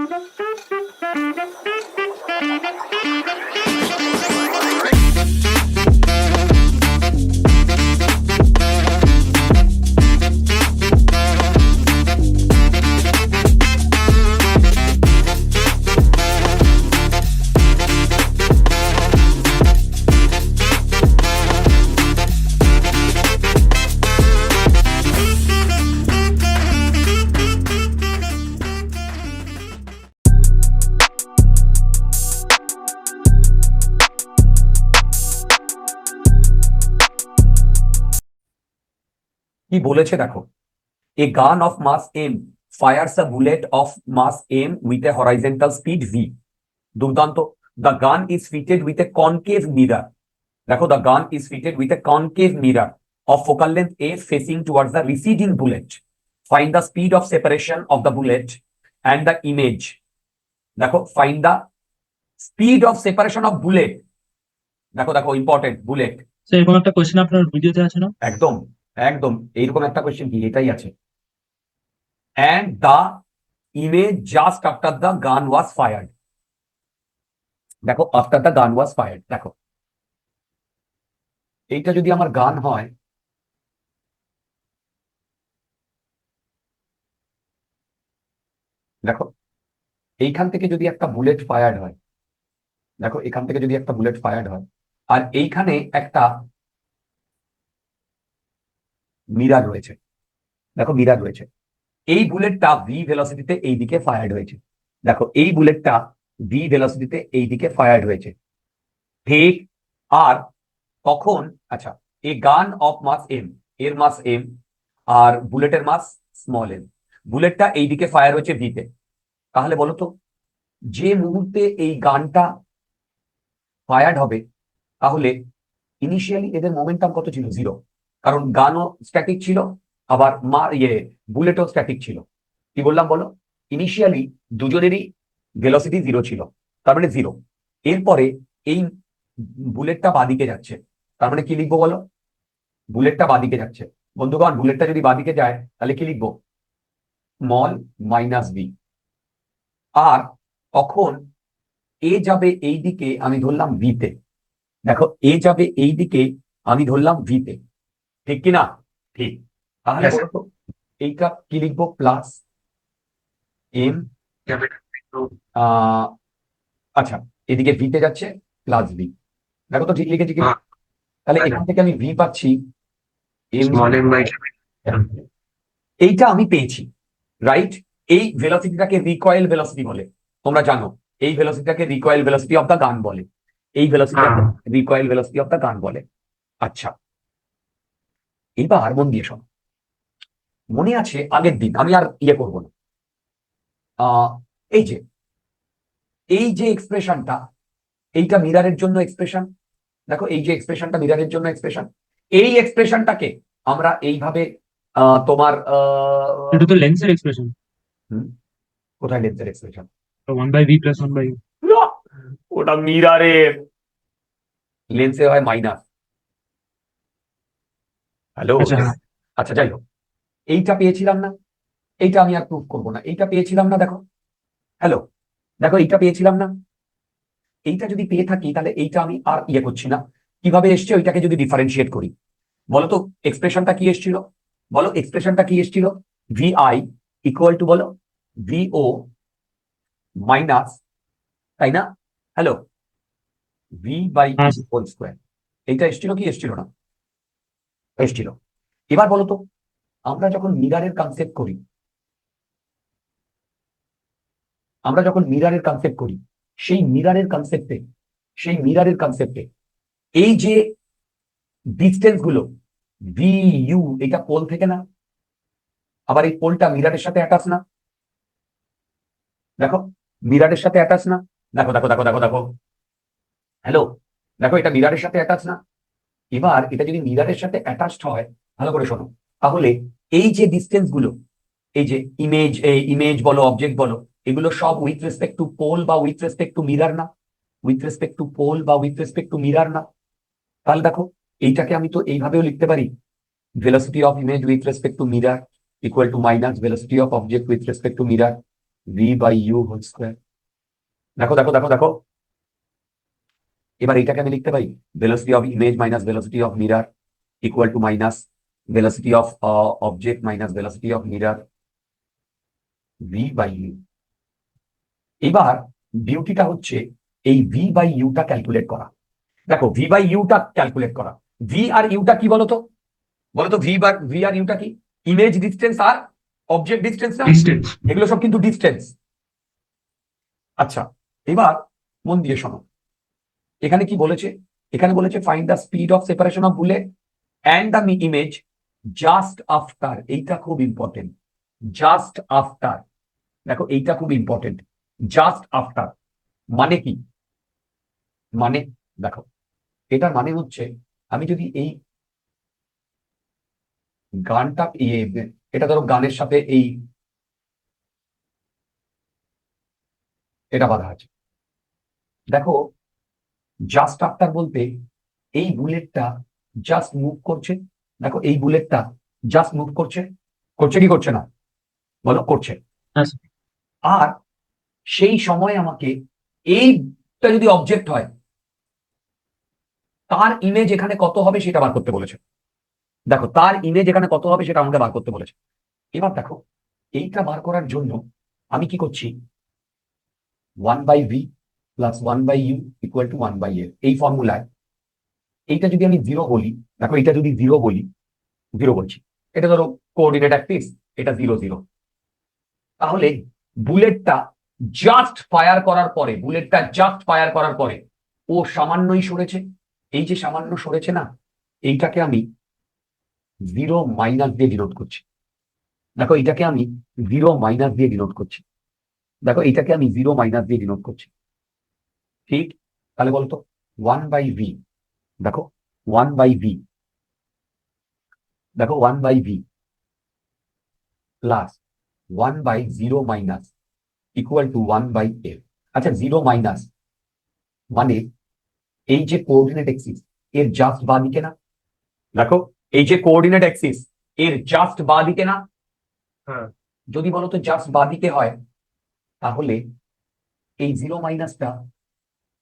কি বলেছে দেখো, a gun of mass m fires a bullet of mass m with a horizontal speed v. দুর্দান্ত। The gun is fitted with a concave mirror. দেখো, the gun is fitted with a concave mirror of focal length a facing towards the receding bullet. Find the speed of separation of the bullet and the image. দেখো, find the speed of separation of bullet. দেখো দেখো, important, bullet. Sir এরকম একটা question আপনার ভিডিওতে আছে না? একদম একদম এইরকম একটা কোয়েশ্চেন, কি এটাই আছে। and the image just after the gun was fired. দেখো, after the gun was fired, দেখো এইটা যদি আমার গান হয়, দেখো এইখান থেকে যদি একটা বুলেট ফায়ার্ড হয়, দেখো এখান থেকে যদি একটা বুলেট ফায়ার্ড হয়, আর এইখানে একটা মিরার রয়েছে, দেখো মিরার রয়েছে, এই বুলেটটা ভি ভেলোসিটিতে এই দিকে ফায়ার্ড হয়েছে। দেখো এই বুলেটটা ভি ভেলোসিটিতে এই দিকে ফায়ার্ড হয়েছে, ঠিক। আর তখন আচ্ছা, এ গান অফ মাস এম, এর মাস এম আর বুলেটের মাস স্মল এম, বুলেটটা এই দিকে ফায়ার হয়েছে ভিতে। তাহলে বলো তো, যে মুহূর্তে এই গানটা ফায়ার্ড হবে, তাহলে ইনিশিয়ালি এদের মোমেন্টাম কত ছিল? 0, কারণ গানও স্ট্যাটিক ছিল, আবার বুলেটও স্ট্যাটিক ছিল। কি বললাম বলো? ইনিশিয়ালি দুজনেরই ভেলোসিটি 0 ছিল, তার মানে 0। এরপরে এই বুলেটটা বাদিকে যাচ্ছে, তার মানে কি লিখবো বলো? বুলেটটা বাদিকে যাচ্ছে। বন্ধুগণ, বুলেটটা যদি বাদিকে যায় তাহলে কি লিখবো? Small minus B. আর তখন এ যাবে এই দিকে, আমি ধরলাম ভিতে। দেখো, এ যাবে এই দিকে, আমি ধরলাম ভিতে, ঠিক কিনা? ঠিক। তাহলে Yes, sir. বলতো এইটা কি লিখবো? প্লাস এম, আচ্ছা এদিকে ভিতে যাচ্ছে, প্লাস বি। দেখো তো ঠিক লিখেছি কিনা? তাহলে এখান থেকে আমি ভি পাচ্ছি এম, এইটা আমি পেয়েছি, রাইট। এই ভেলোসিটিটাকে রিকয়েল ভেলোসিটি বলে, তোমরা জানো। এই ভেলোসিটিটাকে recoil velocity of the gun বলে, এই ভেলোসিটিটাকে recoil velocity of the gun বলে। আচ্ছা, এবার মন দিয়ে শোনো। মনে আছে আগের দিন, আমি আর ইয়ে করবো না। এই যে এক্সপ্রেশনটা, এইটা মিরারের জন্য এক্সপ্রেশন। দেখো, এই যে এক্সপ্রেশনটা মিরারের জন্য এক্সপ্রেশন, এই এক্সপ্রেশনটাকে আমরা এইভাবে তোমার এটা তো লেন্সের এক্সপ্রেশন। কোথায় লেন্সের এক্সপ্রেশন? 1/v + 1/u। ওটা মিরারের, লেন্সে হয় মাইনাস। হ্যালো, আচ্ছা, হ্যাঁ। আচ্ছা যাই হোক, এইটা পেয়েছিলাম না, এইটা আমি আর প্রুভ করবো না, এইটা পেয়েছিলাম না। দেখো, হ্যালো, দেখো এইটা পেয়েছিলাম না। এইটা যদি পেয়ে থাকি, তাহলে এইটা আমি আর ইয়ে করছি না। কিভাবে এসছে ওইটাকে যদি ডিফারেন্সিয়েট করি, বলো তো এক্সপ্রেশনটা কি এসছিল? বলো এক্সপ্রেশনটা কি এসছিল? ভিআই ইকুয়াল টু, বলো, ভিও মাইনাস, তাই না? Hello, V by whole square. এইটা এসছিল কি এসছিল না? এসছিল। এবার বলো তো, আমরা যখন মিরারের কনসেপ্ট করি, সেই মিরারের কনসেপ্টে এই যে ডিস্টেন্স গুলো ভি ইউ, এটা পোল থেকে না, আবার এই পোলটা মিরারের সাথে অ্যাটাচ না। দেখো, মিরারের সাথে অ্যাটাচ না। দেখো দেখো দেখো দেখো দেখো, হ্যালো, দেখো এটা মিরারের সাথে অ্যাটাচ না। এবার এটা যদি মিরারের সাথে অ্যাটাচড হয়, ভালো করে শোনো, তাহলে এই যে ডিস্টেন্স গুলো, এই যে ইমেজ বলো, অবজেক্ট বলো, এগুলো সব উইথ রেসপেক্ট টু পোল বা উইথ রেসপেক্ট টু মিরার না? উইথ রেসপেক্ট টু পোল বা উইথ রেসপেক্ট টু মিরার না? তাহলে দেখো, এইটাকে আমি তো এইভাবেও লিখতে পারি, velocity of image with respect to mirror equal to minus velocity of object with respect to mirror. V by U whole square. দেখো দেখো দেখো দেখো, এবার এইটাকে আমি লিখতে পারি velocity of image minus velocity of mirror equal to minus velocity of object minus velocity of mirror V by U. এবার বিউটিটা হচ্ছে এই ভি বাই ইউটা ক্যালকুলেট করা। দেখো ভি বাই ইউটা ক্যালকুলেট করা, ভি আর ইউটা কি বলতো? বলতো ভি আর ইউটা কি? ইমেজ ডিস্টেন্স আর অবজেক্ট ডিস্টেন্স না? ডিস্টেন্স। এগুলো সব কিন্তু ডিস্টেন্স। আচ্ছা, এবার মন দিয়ে শোনো, এখানে কি বলেছে? এখানে বলেছে find the speed of separation of bullet and the image just after. এইটা খুব ইম্পর্টেন্ট, জাস্ট আফটার। দেখো এইটা খুব ইম্পর্টেন্ট, জাস্ট আফটার মানে কি? মানে দেখো, এটার মানে হচ্ছে আমি যদি এই গানটা এটা ধরো গানের সাথে এই এটা বাঁধা আছে, দেখো জাস্ট আফটার বলতে এই বুলেটটা জাস্ট মুভ করছে। দেখো এই বুলেটটা জাস্ট মুভ করছে, করছে কি করছে না? বলো করছে। হ্যাঁ স্যার। আর সেই সময় আমাকে এইটা যদি অবজেক্ট হয় তার ইমেজ এখানে কত হবে সেটা বার করতে বলেছে। দেখো তার ইমেজ এখানে কত হবে সেটা আমাকে বার করতে বলেছে। এবার দেখো এইটা বার করার জন্য আমি কি করছি, 1/v plus 1/u equal to 1/f, এই ফর্মুলায় এইটা যদি আমি জিরো বলি, দেখো এটা যদি জিরো বলি, জিরো বলছি, এটা ধরো কোঅর্ডিনেট অ্যাক্সিস, এটা 0 0, তাহলে বুলেটটা জাস্ট ফায়ার করার পরে, বুলেটটা জাস্ট ফায়ার করার পরে ও সামান্যই সরেছে। এই যে সামান্য সরেছে না, এইটাকে আমি 0 মাইনাস দিয়ে ডিনোট করছি। দেখো এটাকে আমি 0 মাইনাস দিয়ে ডিনোট করছি। দেখো এটাকে আমি 0 মাইনাস দিয়ে ডিনোট করছি, ঠিক? তাহলে বলতো 1/v, দেখো 1/v, দেখো 1/v plus 1/0 minus equal to 1/f। আচ্ছা 0 মাইনাস মানে এই যে কোঅর্ডিনেট অ্যাক্সিস এর জাস্ট বাঁ দিকে না? দেখো এই যে কোঅর্ডিনেট অ্যাক্সিস এর জাস্ট বাঁ দিকে না? হ্যাঁ। যদি বলো তো জাস্ট বাঁ দিকে হয়, তাহলে এই 0 মাইনাসটা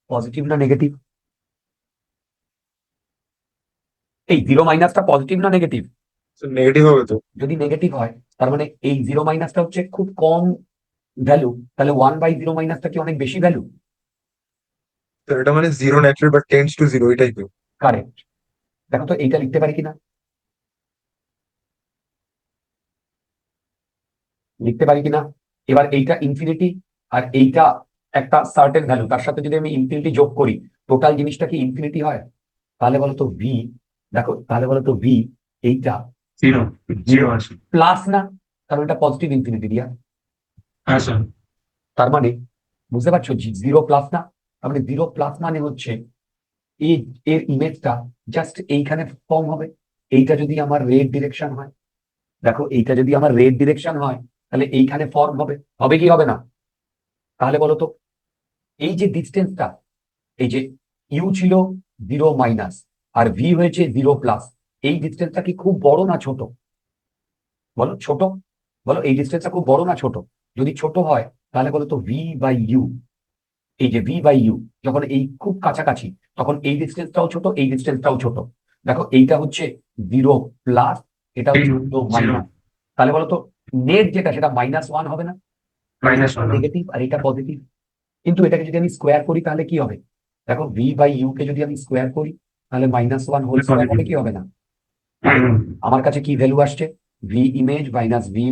পজিটিভ না নেগেটিভ? এই 0 মাইনাসটা পজিটিভ না নেগেটিভ? নেগেটিভ হবে তো। যদি নেগেটিভ হয় তার মানে এই 0 মাইনাসটা হচ্ছে খুব কম ভ্যালু, তাহলে 1/0 মাইনাসটা কি অনেক বেশি ভ্যালু? তো এটা মানে zero natural but tends to zero, এটাই তো। কারেক্ট। দেখো তো এইটা লিখতে পারি কিনা, লিখতে পারি কিনা? এবার এইটা ইনফিনিটি আর এইটা একটা সার্টেন ভ্যালু, তার সাথে যদি আমি ইনফিনিটি যোগ করি, টোটাল জিনিসটা কি ইনফিনিটি হয়? তাহলে বলতো ভি, দেখো তাহলে বলতো ভি এইটা জিরো। জিরো আছে। প্লাস না, কারণ এটা পজিটিভ ইনফিনিটি দিয়া। হ্যাঁ স্যার। তার মানে বুঝতে পারছো 0 প্লাস না? তার মানে 0 প্লাস মানে হচ্ছে এই এর ইমেজটা জাস্ট এইখানে ফর্ম হবে। এইটা যদি আমার রেড ডিরেকশন হয়, দেখো এইটা যদি আমার রেড ডিরেকশন হয় তাহলে এইখানে ফর্ম হবে, হবে কি হবে না? তাহলে বলো তো এই যে ডিস্টেন্সটা, এই যে ইউ ছিল 0 মাইনাস আর ভি হয়েছে 0 প্লাস, এই ডিস্টেন্সটা কি খুব বড় না ছোট? বলো ছোট। বলো এই ডিস্টেন্সটা খুব বড় না ছোট? যদি ছোট হয় তাহলে বলো তো ভি বাই ইউ, এই যে ভি বাই ইউ যখন এই খুব কাছাকাছি, তখন এই ডিস্টেন্সটাও ছোট, এই ডিস্টেন্সটাও ছোট। দেখো এইটা হচ্ছে 0 প্লাস, এটা হচ্ছে 0 মাইনাস, তাহলে বলো তো নেট যেটা সেটা -1 হবে না? -1 নেগেটিভ আর এটা পজিটিভ। কিন্তু এটাকে যদি আমি স্কোয়ার করি তাহলে কি হবে? দেখো ভি বাই ইউ কে যদি আমি স্কোয়ার করি তাহলে -1 হোল স্কোয়ার হবে কি হবে না? আমার কাছে কি ভ্যালু আসছে? ভি ইমেজ মাইনাস ভি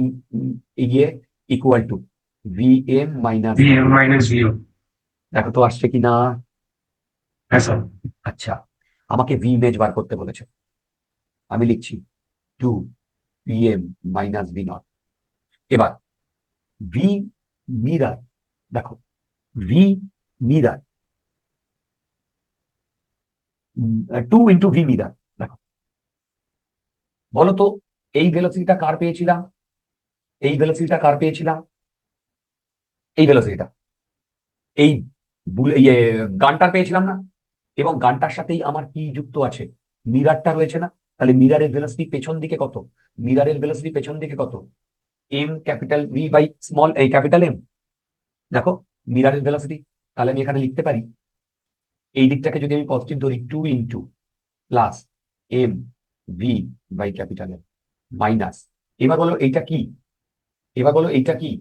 ইয়ে equal to V M minus. -0। দেখো তো আসছে কি না? হ্যাঁ স্যার। আচ্ছা, আমাকে ভি ইমেজ বার করতে বলেছে, আমি লিখছি 2 pm মাইনাস ভি নট। এবার ভি মিরার, দেখো V mirror 2 into V mirror. দেখো বলো তো এই ভেলোসিটিটা কার পেয়েছিলাম? এই ভেলোসিটিটা কার পেয়েছিলাম? এই ভেলোসিটিটা এই ইয়ে গানটার পেয়েছিলাম না? এবং গানটার সাথেই আমার কি যুক্ত আছে? মিরারটা রয়েছে না? তাহলে মিরারের ভেলোসিটি পেছন দিকে কত? মিরারের ভেলোসিটি পেছন দিকে কত? M capital V by small এই ক্যাপিটাল এম। দেখো মিরারের ভেলোসিটি, তাহলে আমি এখানে লিখতে পারি এই দিকটাকে যদি আমি পজিটিভ ধরি 2 into plus M V by capital M minus, এবার বলো এইটা কি, এবার বলো এইটা কি,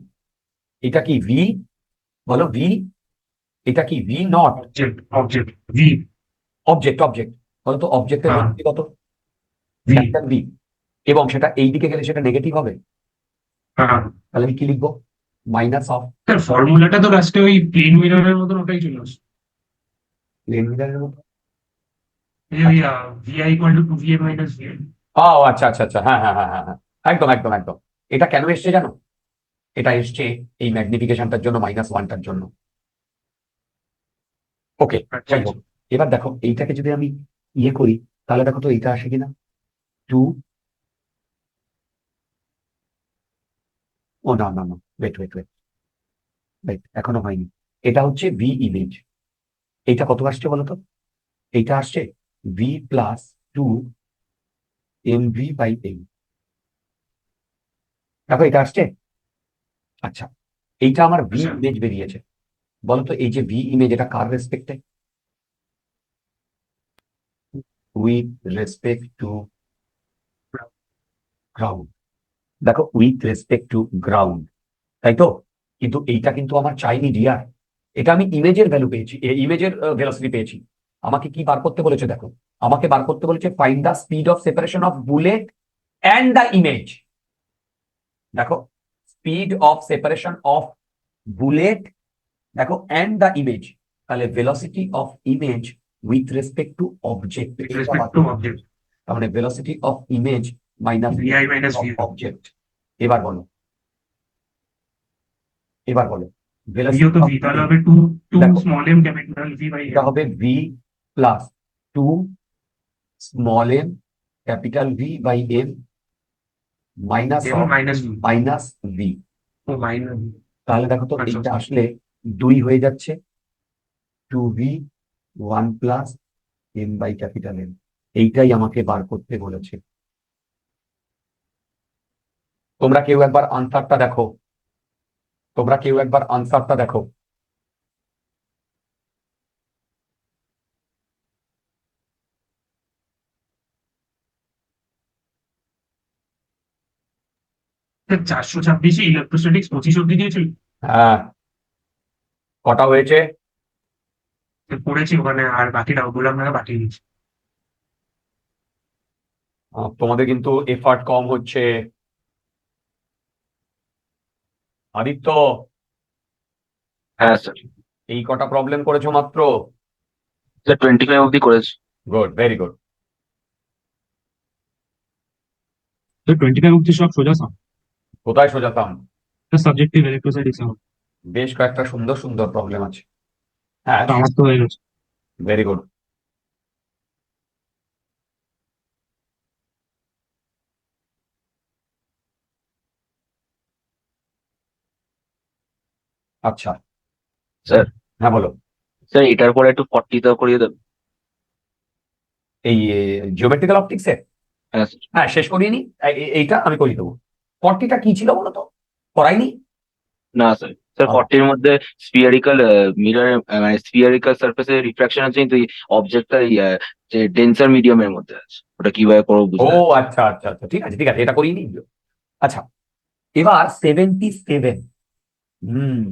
এটা কি ভি, বলো ভি, এটা কি V naught, Object. V. Object object, বলো তো অবজেক্টের হ্যাঁ। ভেলোসিটি কত, V. ক্যাপিটাল ভি, এবং সেটা এই দিকে গেলে সেটা নেগেটিভ হবে, হ্যাঁ। তাহলে আমি কি লিখবো, মাইনাস অফ স্যার ফর্মুলাটা তো লাস্টে ওই প্লেন মিররের মতন ওটাই চলে আসে। প্লেন মিরারের মতো। এই ওই VI equal to 2VA minus VI। ও আচ্ছা আচ্ছা আচ্ছা, হ্যাঁ হ্যাঁ হ্যাঁ হ্যাঁ হ্যাঁ, একদম একদম একদম। এটা কেন এসছে জানো, এটা এসছে এই ম্যাগনিফিকেশনটার জন্য, -1টার জন্য। ওকে, আচ্ছা যাই হোক, এবার দেখো এইটাকে যদি আমি ইয়ে করি, তাহলে দেখো তো এইটা আসে কিনা, 2, ও না না না, ওয়েট ওয়েট ওয়েট ওয়েট, এখনো হয়নি। এটা হচ্ছে ভি ইমেজ, এইটা কত আসছে বলো তো, এইটা আসছে V plus 2 M V by M, দেখো এটা আসছে। আচ্ছা, এইটা আমার ভি আচ্ছা। ইমেজ বেরিয়েছে, বলো তো এই যে ভি ইমেজ এটা কার রেসপেক্টে, উইথ রেসপেক্ট টু গ্রাউন্ড, দেখো উইথ রেসপেক্ট টু গ্রাউন্ড, তাই তো, কিন্তু এইটা কিন্তু আমার চাইনি ডিয়ার, এটা আমি ইমেজের ভ্যালু পেয়েছি, ইমেজের ভেলোসিটি পেয়েছি। আমাকে কি বার করতে বলেছে দেখো, আমাকে বার করতে বলেছে find the speed of separation of bullet and the image. দেখো speed of separation of bullet, দেখো অ্যান্ড দ্য ইমেজ, তাহলে velocity of image with respect to object, With respect to object. তার মানে velocity of image minus VI minus VI. Object. এবার বলো, এবার বলো V velocity তো of V তাহলে image, হবে 2 দেখো small m capital V by এটা হবে V plus 2 small M capital V by M minus m minus V। Minus V, ও মাইনাস। তাহলে দেখো তো আচ্ছা, এইটা আচ্ছা। আসলে 2 হয়ে যাচ্ছে, 2v 1 plus M by capital M, এইটাই আমাকে বার করতে বলেছে। তোমরা কেউ একবার আনসারটা দেখো, তোমরা কেউ একবার আনসারটা দেখো। স্যার 426 ইলেকট্রোস্ট্যাটিক্স 25 অব্দি দিয়েছিল। হ্যাঁ, কটা হয়েছে, স্যার পড়েছি ওখানে, আর বাকি ডাউটগুলো আপনারা পাঠিয়ে দিচ্ছি। তোমাদের কিন্তু এফার্ট কম হচ্ছে। আদিত্য, হ্যাঁ স্যার, এই কটা প্রবলেম করেছো মাত্র, স্যার 25 অব্দি করেছি। Good, very good. স্যার 25 অব্দি সব সোজা সাম। কোথায় সোজাতাম, স্যার সাবজেক্টিভ ইলেকট্রোস্ট্যাটিক্স বেশ কয়েকটা সুন্দর সুন্দর প্রবলেম আছে। হ্যাঁ, আমার তো হয়ে গেছে। Very good. আচ্ছা, স্যার হ্যাঁ বলো, স্যার এটার পরে একটু 40 তাও করিয়ে দেবেন। এই জিওমেট্রিক্যাল অপটিক্সে, হ্যাঁ স্যার। হ্যাঁ শেষ করিয়ে নি, এইটা আমি করিয়ে দেবো। 40টা কি ছিল বলো তো, করাইনি। না স্যার, স্যার 40 এর মধ্যে স্পিয়ারিক্যাল মিরর, মানে স্পিয়ারিক্যাল সারফেসে রিফ্রাকশন আছে, কিন্তু অবজেক্টটা যে ডেন্সার মিডিয়ামের মধ্যে আছে, ওটা কিভাবে করবো ও বুঝতে পারছি। আচ্ছা আচ্ছা আচ্ছা, ঠিক আছে ঠিক আছে, এটা করিয়ে নি। আচ্ছা, এবার 77, হুম,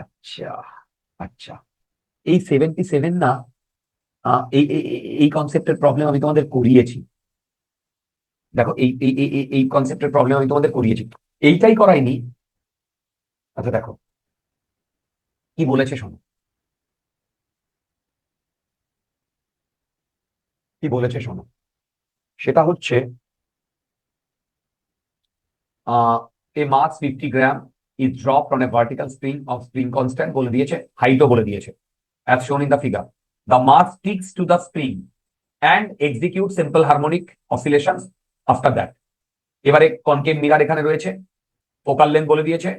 আচ্ছা আচ্ছা, এই 77 না, এই কনসেপ্টের প্রবলেম আমি তোমাদের করিয়েছি। দেখো এই কনসেপ্টের প্রবলেম আমি তোমাদের করিয়েছি, এইটাই করাইনি। আচ্ছা দেখো কি বলেছে শোনো, কি বলেছে শোনো, সেটা হচ্ছে a mass 50 gram is dropped on a vertical spring of spring constant বলে দিয়েছে, হাইটও বলে দিয়েছে, as shown in the figure. The mass sticks to the spring and execute simple harmonic oscillations after that. এবারে কনকেভ মিরর এখানে রয়েছে, focal length বলে দিয়েছে,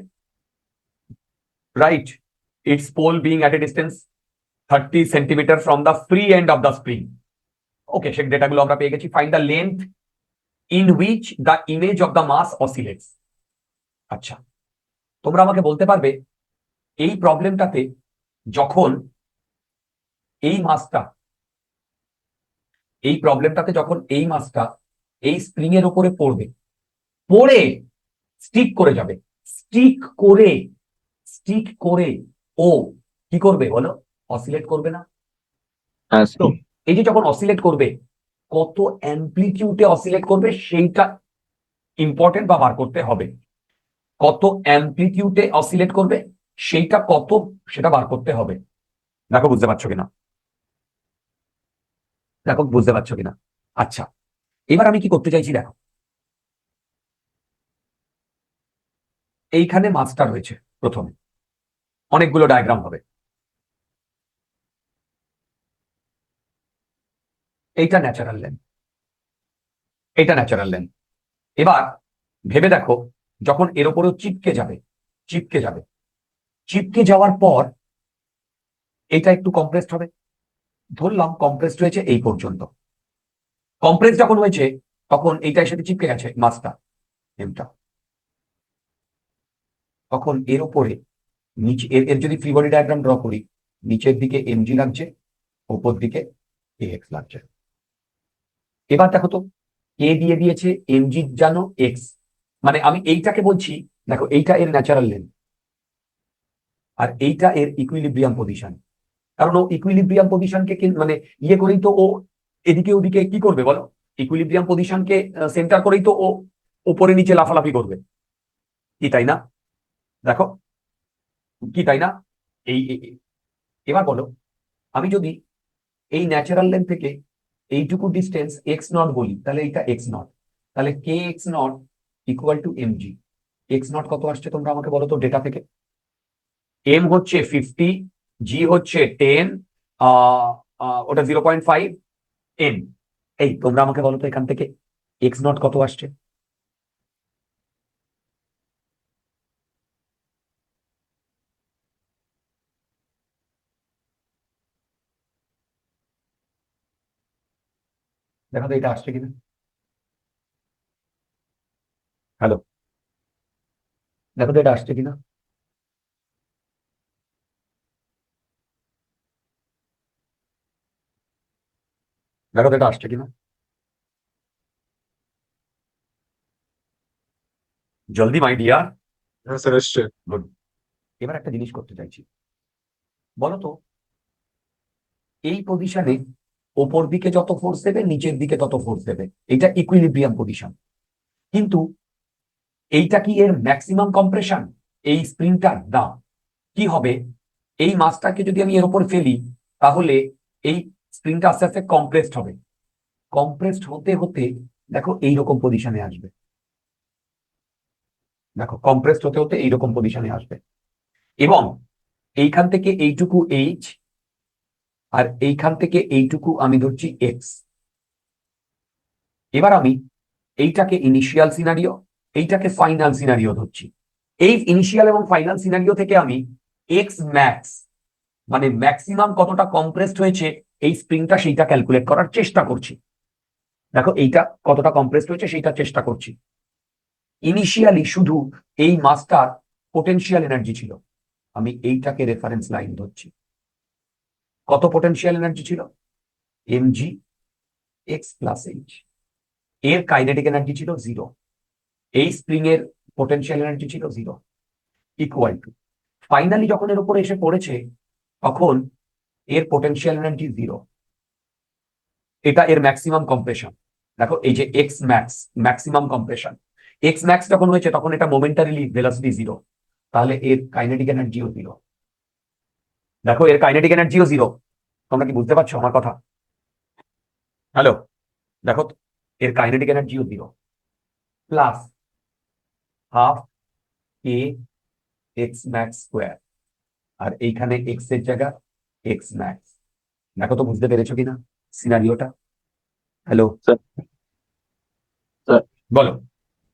right, its pole being at a distance 30 centimetre from the free end of the spring. Okay, so ডেটাগুলো আমরা পেয়ে গেছি। Find the length in which the image of the mass oscillates. আচ্ছা, তোমরা আমাকে বলতে পারবে এই প্রবলেমটাতে যখন এই মাসটা এই স্প্রিং এর উপরে পড়বে, পড়ে স্টিক করে যাবে, স্টিক করে ও কি করবে বলো? অসিলেট করবে না? হ্যাঁ তো স্যার। এই যে যখন অসিলেট করবে, কত অ্যাম্প্লিটিউডে অসিলেট করবে সেইটা ইম্পর্টেন্ট বা বার করতে হবে। কত অ্যাম্প্লিটিউডে অসিলেট করবে সেইটা সেটা বার করতে হবে। দেখো বুঝতে পারছো কিনা? আচ্ছা, এবার আমি কি করতে চাইছি দেখো, এইখানে মাছটা রয়েছে, প্রথমে অনেকগুলো ডায়াগ্রাম হবে, এইটা ন্যাচারাল লেন। এবার ভেবে দেখো, যখন এর উপরেও চিপকে যাওয়ার পর এটা একটু কম্প্রেসড হবে, ধরলাম কম্প্রেসড হয়েছে এই পর্যন্ত। কম্প্রেস যখন হয়েছে তখন এইটার সাথে চিপকে গেছে মাছটা, এমটা। তখন এর উপরে নিচে এর যদি ফ্রি বডি ডায়াগ্রাম ড্র করি, নিচের দিকে এমজি লাগছে, উপর দিকে এক্স লাগছে। এবার দেখো তো, এ দিয়ে দিয়েছে এমজি জানো এক্স, মানে আমি এইটাকে বলছি, দেখো এইটা এর ন্যাচারাল লেন আর এইটা এর ইকুইলিব্রিয়াম পজিশন। কারণ ও ইকুইলিব্রিয়াম পজিশনকে মানে ইয়ে করেই তো ও এদিকে ওদিকে কি করবে বলো? ইকুইলিব্রিয়াম পজিশনকে সেন্টার করেই তো ও উপরে নিচে লাফালাফি করবে, কি তাই না? দেখো কি তাই না? এবার বলো, আমি যদি এই ন্যাচারাল লেন থেকে এইটুকু ডিস্টেন্স এক্স নট বলি, তাহলে এইটা এক্স নট, তাহলে k x naught equal to mg. X naught কত আসছে তোমরা আমাকে বলো তো ডেটা থেকে? এম হচ্ছে 50, জি হচ্ছে 10, ওটা 0.5, এন। এই তোমরা আমাকে বলো তো এখান থেকে এক্স নট কত আসছে? দেখো তো এটা আসছে কিনা। হ্যালো, দেখো তো এটা আসছে কিনা। দেখো তো এটা আসছে কিনা। জলদি মাই ডিয়ার। হ্যাঁ স্যার এসছে। গুড। এবার একটা জিনিস করতে চাইছি, বলো তো এই পজিশনে ওপর দিকে যত ফোর্স দেবে নিচের দিকে তত ফোর্স দেবে, এটা ইকুইলিব্রিয়াম পজিশন। কিন্তু এইটা কি এর ম্যাক্সিমাম কম্প্রেশন এই স্প্রিংটার? না। কি হবে, এই মাসটাকে যদি আমি এর উপর ফেলি, তাহলে এই স্প্রিংটা আস্তে আস্তে কম্প্রেসড হবে। কম্প্রেসড হতে হতে দেখো এইরকম পজিশনে আসবে। দেখো কম্প্রেসড হতে হতে এইরকম পজিশনে আসবে, এবং এইখান থেকে এইটুকু এইচ আর এইখান থেকে এইটুকু আমি ধরছি এক্স। এবার আমি এইটাকে ইনিশিয়াল সিনারিও, এইটাকে ফাইনাল সিনারিও ধরছি। এই ইনিশিয়াল এবং ফাইনাল সিনারিও থেকে আমি এক্স ম্যাক্স, মানে ম্যাক্সিমাম কতটা কম্প্রেসড হয়েছে এই স্প্রিংটা, সেইটা ক্যালকুলেট করার চেষ্টা করছি। দেখো এইটা কতটা কম্প্রেসড হয়েছে সেইটা চেষ্টা করছি। ইনিশিয়ালি শুধু এই মাসটার পোটেনশিয়াল এনার্জি ছিল, আমি এইটাকে রেফারেন্স লাইন ধরছি। কত পোটেনশিয়াল এনার্জি ছিল? MG x plus H. এর কাইনেটিক এনার্জি ছিল 0, এই স্প্রিং এর পোটেনশিয়াল এনার্জি ছিল 0, ইকুয়াল টু ফাইনালি যখন এর উপরে এসে পড়েছে তখন এর পোটেনশিয়াল এনার্জি 0। এটা এর ম্যাক্সিমাম কম্প্রেশন। দেখো এই যে x max, maximum compression, x max যখন হয়েছে তখন এটা মোমেন্টারিলি ভেলোসিটি 0, তাহলে এর কাইনেটিক এনার্জিও 0। দেখো এর কাইনেটিক এনার্জিও 0। তোমরা কি বুঝতে পারছো আমার কথা? হ্যালো, দেখো এর কাইনেটিক এনার্জিও 0, প্লাস হাফ কে এক্স ম্যাক্স স্কোয়ার, আর এইখানে এক্স এর জায়গা এক্স ম্যাক্স। দেখো তো বুঝতে পেরেছো কিনা সিনারিওটা? হ্যালো, স্যার স্যার বলো।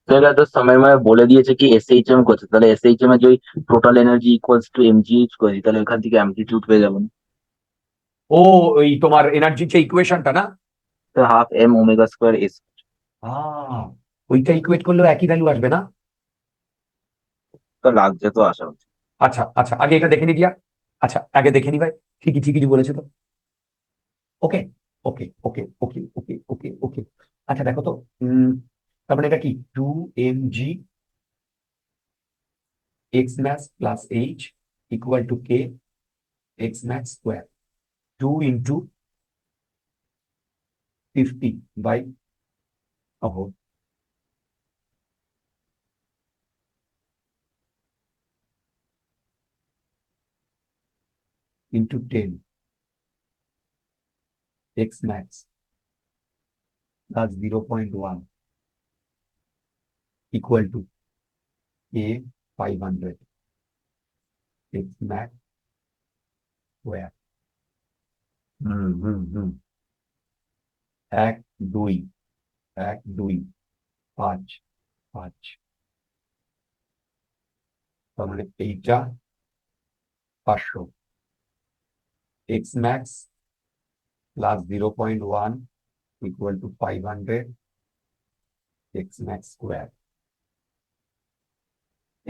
স্যার এটা তো সময় বলে দিয়েছে কি এসএইচএম করছে, তাহলে এসএইচএম এর যদি total energy equals to MGH করি, তাহলে ওখান থেকে অ্যামপ্লিটিউড পেয়ে যাবো না? ও, ওই তোমার এনার্জির যে ইকুয়েশনটা না, half M omega square S. ওইটা ইকুয়েট করলেও একই ভ্যালু আসবে না? তো লাগছে তো আসা উচিত। আচ্ছা আচ্ছা, আগে এটা দেখে নি দিয়া। আচ্ছা আগে দেখে নি ভাই, ঠিকই ঠিকই বলেছে তো। ওকে ওকে ওকে ওকে ওকে ওকে ওকে। আচ্ছা দেখো তো, তার মানে এটা কি 2mg x max plus h equal to k x max square, 2 into 50 by a whole into 10 x max plus 0.1 equal to k 500 x max square। হুম। 1 2 1 2 5 5, তার মানে এইটা 500 x max plus 0.1 equal to 500 x max square।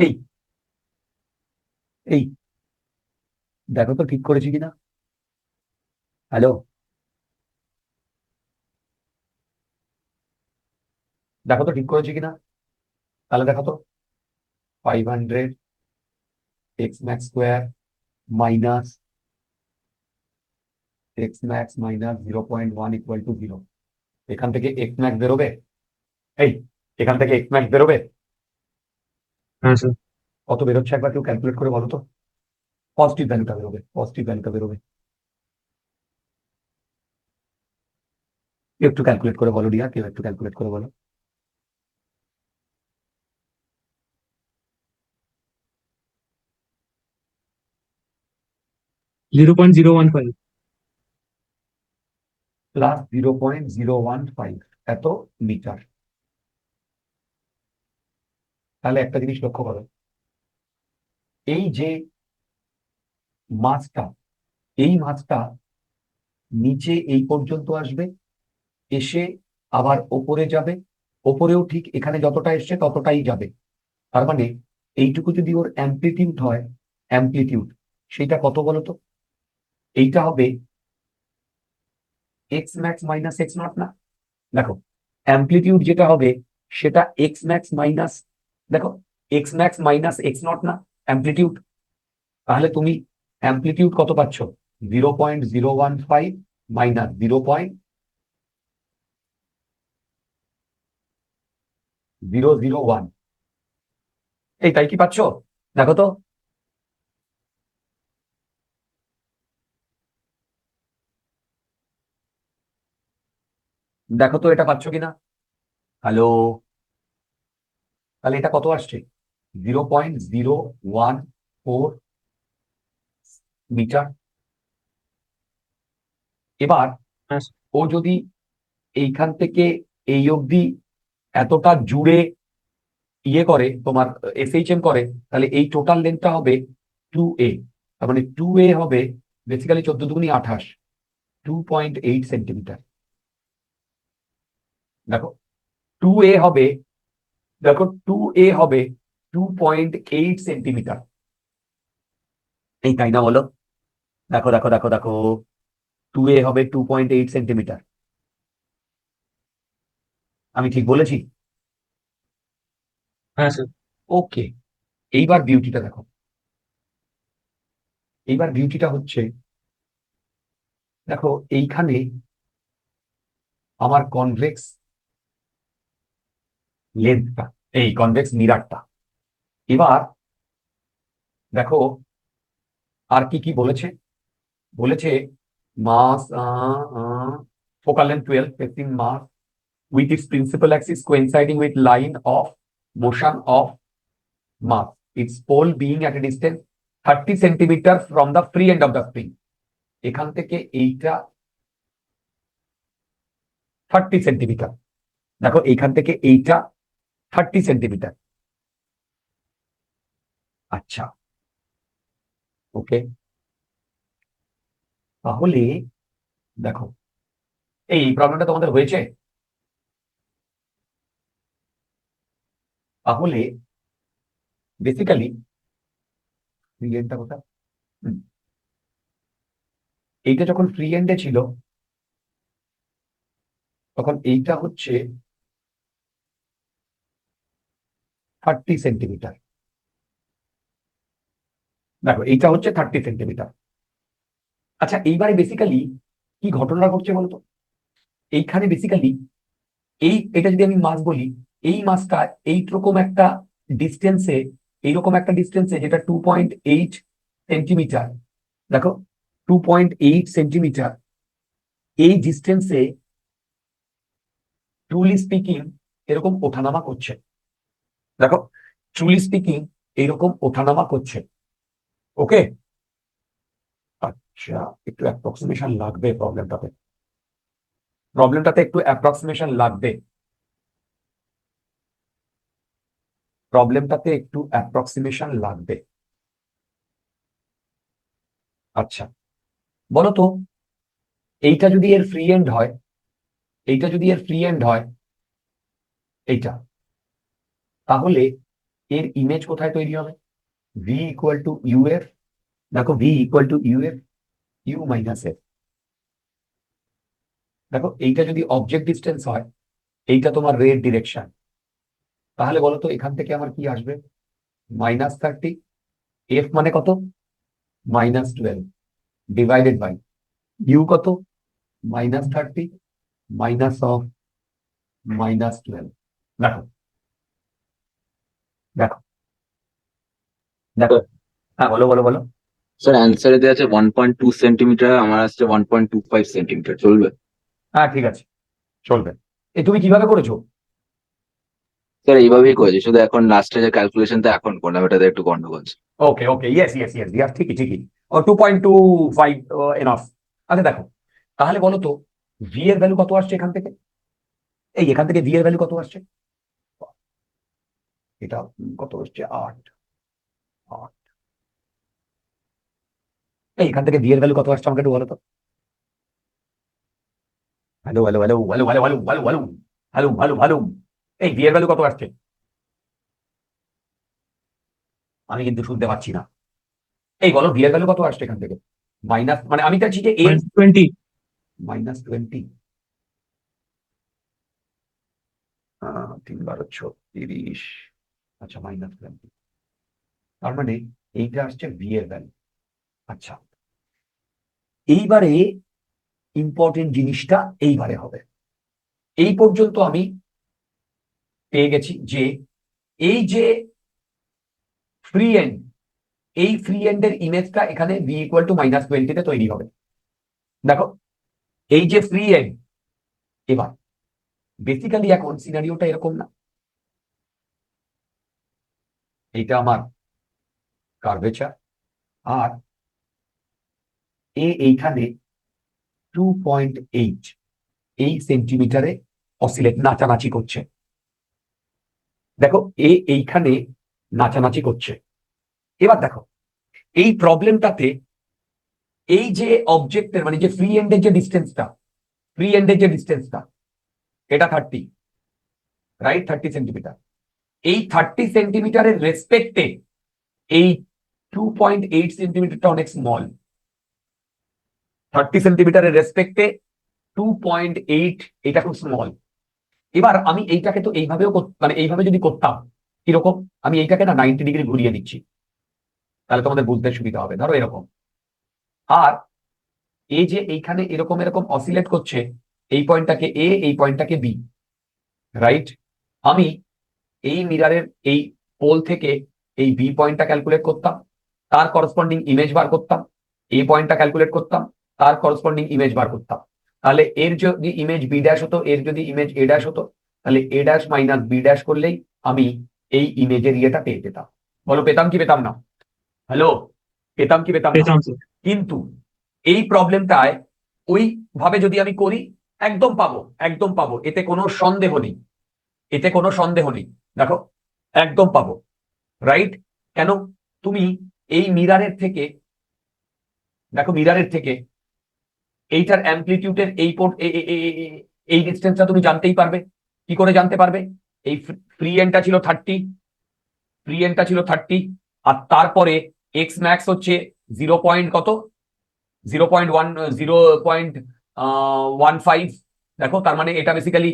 এই এই দেখো তো ঠিক করেছি কিনা। হ্যালো, দেখো তো ঠিক করেছি কিনা। তাহলে দেখো তো 500 x max square minus x max minus 0.1 equal to 0। এখান থেকে x max বেরোবে। এই এখান থেকে x max বেরোবে। হ্যাঁ স্যার। কত বেরোচ্ছে একবার কেউ ক্যালকুলেট করে বলো তো। পজিটিভ ভ্যালুটা বেরোবে, পজিটিভ ভ্যালুটা বেরোবে। কেউ একটু ক্যালকুলেট করে বলো রিয়া, কেউ একটু ক্যালকুলেট করে বলো। 0.015। প্লাস 0.015 এত মিটার। তাহলে একটা জিনিস লক্ষ্য করো, এই যে মাছটা, এই মাছটা নিচে এই পর্যন্ত আসবে, এসে আবার ওপরে যাবে, ওপরেও ঠিক এখানে যতটা এসছে ততটাই যাবে। তার মানে এইটুকু যদি ওর অ্যাম্প্লিটিউড হয়, অ্যাম্প্লিটিউড সেটা কত বলতো। এইটা হবে x max minus x not না। দেখো অ্যাম্প্লিটিউড যেটা হবে সেটা এক্স ম্যাক্স মাইনাস, দেখো x max minus x not না অ্যাম্প্লিটিউড। তাহলে তুমি অ্যাম্প্লিটিউড কত পাচ্ছ, 0.015 মাইনাস 0.001। এই তাই কি পাচ্ছ, দেখো তো। দেখো তো এটা পাচ্ছ কিনা। হ্যালো, তাহলে এটা কত আসছে, 0.014 মিটার। এবার হ্যাঁ স্যার। ও যদি এইখান থেকে এই অবধি এতটা জুড়ে ইয়ে করে, তোমার এসএইচএম করে, তাহলে এই টোটাল লেন্থটা হবে 2a। তার মানে 2a হবে বেসিক্যালি 14 দুগুনি 28, 2.8 সেন্টিমিটার। দেখো 2a হবে, দেখো 2a হবে 2.8 সেন্টিমিটার। এই তাই না বলো। দেখো দেখো দেখো দেখো, 2a হবে 2.8 সেন্টিমিটার। আমি ঠিক বলেছি। হ্যাঁ স্যার। ওকে, এইবার বিউটিটা দেখো। এইবার বিউটিটা হচ্ছে, দেখো এইখানে আমার কনভেক্স লেন্থটা, এই কনভেক্স মিরারটা। এবার দেখো আর কি কি বলেছে, বলেছে mass focal length 12, facing mass with its principal axis coinciding with line of motion of mass, its pole being at a distance 30 centimeter from the free end of the spring। এখান থেকে এইটা 30 centimetre. দেখো এইখান থেকে এইটা 30 centimetre. আচ্ছা ওকে, তাহলে দেখো এই প্রবলেমটা তোমাদের হয়েছে। তাহলে বেসিক্যালি ফ্রি এন্ডটা কোথায়? এইটা যখন ফ্রি এন্ডে ছিল তখন এইটা হচ্ছে 30 সেন্টিমিটার। দেখো এইটা হচ্ছে 30 সেন্টিমিটার। আচ্ছা, এইবারে বেসিক্যালি কি ঘটনা ঘটছে বলতো? এইখানে বেসিক্যালি এটা যদি আমি মাস বলি, এই মাসটা এইরকম একটা ডিস্টেন্সে যেটা 2.8 সেন্টিমিটার। দেখো 2.8 সেন্টিমিটার এই ডিস্টেন্সে ট্রুলি স্পিকিং এরকম ওঠানামা করছে। দেখো ট্রুলি স্পিকিং এইরকম ওঠানামা করছে। ওকে, আচ্ছা একটু অ্যাপ্রক্সিমেশন লাগবে প্রবলেমটাতে একটু অ্যাপ্রক্সিমেশন লাগবে। আচ্ছা বলো তো, এইটা যদি এর ফ্রি এন্ড হয়, এইটা, তাহলে এর ইমেজ কোথায় তৈরি হবে? V equal to u f. দেখো v equal to u f u minus f. দেখো এইটা যদি অবজেক্ট ডিস্টেন্স হয়, এইটা তোমার রেড ডিরেকশন, তাহলে বলো তো এখান থেকে আমার কি আসবে? -30। এফ মানে কত? -12 ডিভাইডেড বাই ইউ কত? -30 মাইনাস অফ -12। দেখো দেখো দেখো, হ্যাঁ বলো বলো বলো। স্যার অ্যান্সারে দেওয়া আছে 1.2 সেন্টিমিটার, আমার আসছে 1.25 সেন্টিমিটার, চলবে? হ্যাঁ ঠিক আছে, চলবে। তুমি কিভাবে করেছো? স্যার এইভাবেই করেছি, শুধু এখন লাস্টে যে ক্যালকুলেশনটা এখন করলাম এটাতে একটু গন্ডগোল আছে। ওকে ওকে, ইয়েস, ঠিকই ঠিকই। ও 2.25 এনাফ। আচ্ছা দেখো, তাহলে বলো তো ভি এর ভ্যালু কত আসছে এখান থেকে? এখান থেকে ভি এর ভ্যালু কত আসছে? এটা কত আসছে? 8। এখান থেকে ভি এর ভ্যালু কত আসছে আমাকে একটু বলো তো। Hello hello hello hello hello hello hello hello hello hello hello. V এর ভ্যালু কত আসছে? আমি কিন্তু শুনতে পাচ্ছি না। বলো ভি এর ভ্যালু কত আসছে এখান থেকে? মাইনাস, মানে আমি চাইছি যে এর -20। -20। 3 × 30। আচ্ছা -20, তার মানে এইটা আসছে ভি এর ভ্যালু। আচ্ছা, এইবারে ইম্পর্টেন্ট জিনিসটা এইবারে হবে। এই পর্যন্ত আমি পেয়ে গেছি যে এই যে ফ্রি এন্ড, এই ফ্রি এন্ডের ইমেজটা এখানে ভি ইকুয়াল টু -20 তে তৈরি হবে। দেখো এই যে ফ্রি এন্ড, এবার বেসিক্যালি এখন সিনারিওটা এরকম না, এইটা আমার কার্ভেচার, আর এইখানে 2.8 এই সেন্টিমিটারে অসিলেট নাচানাচি করছে। দেখো এইখানে নাচানাচি করছে। এবার দেখো এই প্রবলেমটাতে এই যে অবজেক্টের মানে যে ফ্রি এন্ডের যে ডিস্টেন্সটা এটা 30, রাইট? 30 সেন্টিমিটার। এই 30 সেন্টিমিটারের রেসপেক্টে এই 2.8 সেন্টিমিটারটা অনেক স্মল। 30 সেন্টিমিটারের রেসপেক্টে 2.8 এটা খুব স্মল। এবার আমি এইটাকে তো মানে এইভাবে যদি করতাম, কিরকম? আমি এইটাকে না 90 ডিগ্রি ঘুরিয়ে দিচ্ছি, তাহলে তোমাদের বুঝতে সুবিধা হবে। ধরো এরকম, আর এই যে এইখানে এরকম এরকম অসিলেট করছে, এই পয়েন্টটাকে এ, এই পয়েন্টটাকে বি, রাইট? আমি এই মিরারের এই পোল থেকে এই বি পয়েন্টটা ক্যালকুলেট করতাম, তার করসপন্ডিং ইমেজ বার করতাম, এ পয়েন্টটা ক্যালকুলেট করতাম, তার করসপন্ডিং ইমেজ বার করতাম। তাহলে এর যদি ইমেজ বি ড্যাশ হতো, এর যদি ইমেজ এ ড্যাশ হতো, তাহলে a dash minus B dash করলেই আমি এই ইমেজের ইয়েটা পেয়ে যেতাম। বলো পেতাম কি পেতাম না? হ্যালো, পেতাম কি পেতাম না? পেতাম স্যার। কিন্তু এই প্রবলেমটায় ওইভাবে যদি আমি করি, একদম পাবো, এতে কোনো সন্দেহ নেই। দেখো একদম পাবো, রাইট? কেন? তুমি এই মিরারের থেকে, দেখো মিরারের থেকে এইটার অ্যামপ্লিটিউডের এই ডিস্টেন্সটা তুমি জানতেই পারবে। কি করে জানতে পারবে? এই ফ্রি এন্ডটা ছিল 30, প্রি এনটা ছিল 30, আর তারপরে এক্স ম্যাক্স হচ্ছে 0. কত, 0.1, 0.15। দেখো তার মানে এটা বেসিক্যালি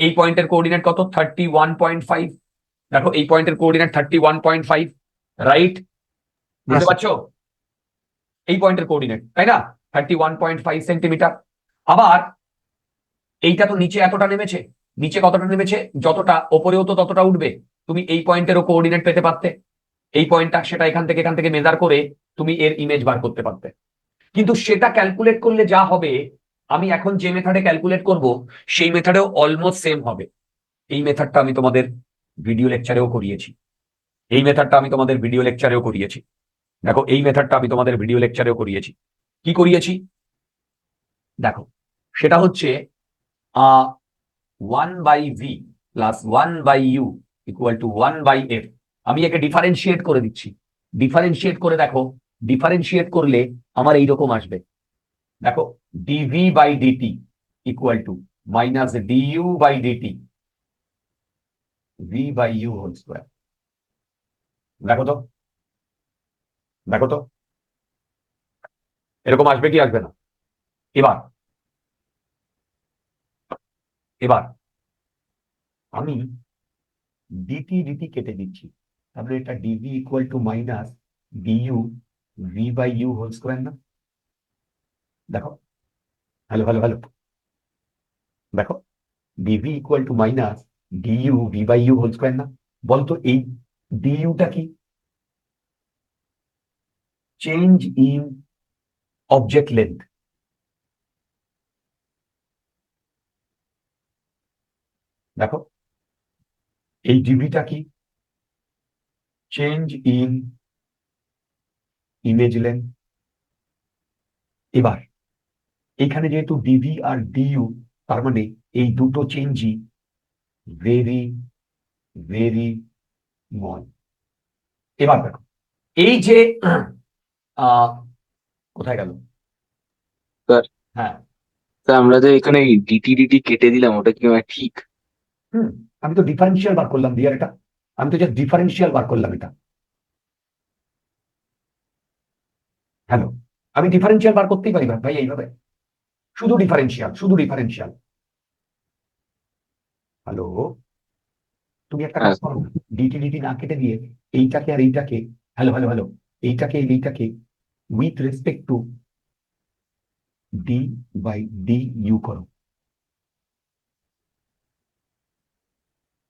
এই পয়েন্টের কোঅর্ডিনেট কত, 31.5। দেখো এই পয়েন্টের কোঅর্ডিনেট 31.5, রাইট? বুঝতে আচ্ছা। পারছো? এই পয়েন্টের কোঅর্ডিনেট, তাই না? 31.5 সেন্টিমিটার। আবার এইটা তো নিচে এতটা নেমেছে, নিচে কতটা নেমেছে, যতটা ওপরেও তো ততটা উঠবে। তুমি এই পয়েন্টেরও কোঅর্ডিনেট পেতে পারতে, এই পয়েন্টটা, সেটা এখান থেকে মেজার করে তুমি এর ইমেজ বার করতে পারতে। কিন্তু সেটা ক্যালকুলেট করলে যা হবে, আমি এখন যে মেথডে ক্যালকুলেট করব সেই মেথডেও অলমোস্ট সেম হবে। এই মেথডটা আমি তোমাদের ভিডিও লেকচারেও করিয়েছি, এই মেথডটা আমি তোমাদের ভিডিও লেকচারেও করিয়েছি। দেখো এই মেথডটা আমি তোমাদের ভিডিও লেকচারেও করিয়েছি। কি করিয়েছি দেখো, সেটা হচ্ছে 1/v plus 1/u equal to 1/f। আমি একে ডিফারেন্সিয়েট করে দিচ্ছি। ডিফারেন্সিয়েট করে দেখো, ডিফারেন্সিয়েট করলে আমার এইরকম আসবে। দেখো dv/dt equal to minus du/dt v/u whole square. দেখো তো, দেখো তো এরকম আসবে কি আসবে না? এবার এবার আমি dt কেটে দিচ্ছি, তাহলে এটা dv equal to minus du v/u whole square না? দেখো, হ্যালো হ্যালো হ্যালো, দেখো dv equal to minus du v/u whole square না? বলতো এই duটা কি? Change in object length. দেখো এই ডিভিটা কি? Change in image length. এবার এখানে যেহেতু ডিভি আর ডিইউ, তার মানে এই দুটো চেঞ্জই ভেরি ভেরি স্মল। এবার দেখো এই যে আহ, কোথায় গেল? স্যার, হ্যাঁ, স্যার আমরা যে এখানে ডিটি কেটে দিলাম, ওটা কি আমার ঠিক? হুম, আমি তো ডিফারেন্সিয়াল বার করলাম দিয়ে এটা, আমি তো জাস্ট ডিফারেন্সিয়াল বার করলাম এটা। হ্যালো, আমি ডিফারেন্সিয়াল বার করতেই পারি ভাই এইভাবে, শুধু ডিফারেন্সিয়াল, শুধু ডিফারেন্সিয়াল। হ্যালো, তুমি একটা হ্যাঁ কাজ করো, ডিটি না কেটে দিয়ে এইটাকে আর এইটাকে, হ্যালো হ্যালো হ্যালো, এইটাকে এইটাকে উইথ রেসপেক্ট টু d/du করো,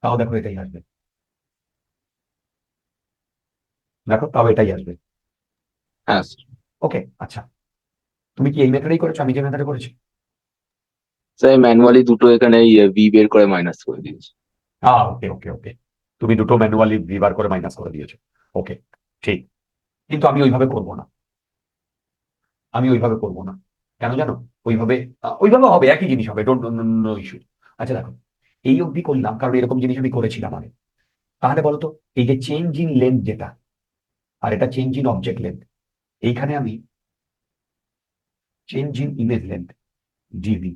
তাও দেখো এটাই আসবে। দেখো তাও এটাই আসবে। হ্যাঁ ওকে, আচ্ছা, তুমি কি এই মেথডেই করেছো, আমি যে মেথডে করেছি? স্যার, ম্যানুয়ালি দুটো এখানে ভি বের করে মাইনাস করে দিয়েছি। ওকে ওকে ওকে, তুমি দুটো ম্যানুয়ালি বার করে মাইনাস করে দিয়েছো। ওকে, ঠিক। কিন্তু আমি ওইভাবে করবো না, আমি ওইভাবে করবো না। কেন জানো? ওইভাবে ওইভাবে হবে, একই জিনিস হবে, ডোন্ট নো ইস্যু। আচ্ছা দেখো, এই অবধি করলাম কারণ এরকম জিনিস আমি করেছিলাম আগে। তাহলে বলো তো, এই যে চেঞ্জ ইন লেন্থ যেটা, আর এটা চেঞ্জ ইন অবজেক্ট লেন্থ, এইখানে আমি change in image length d v,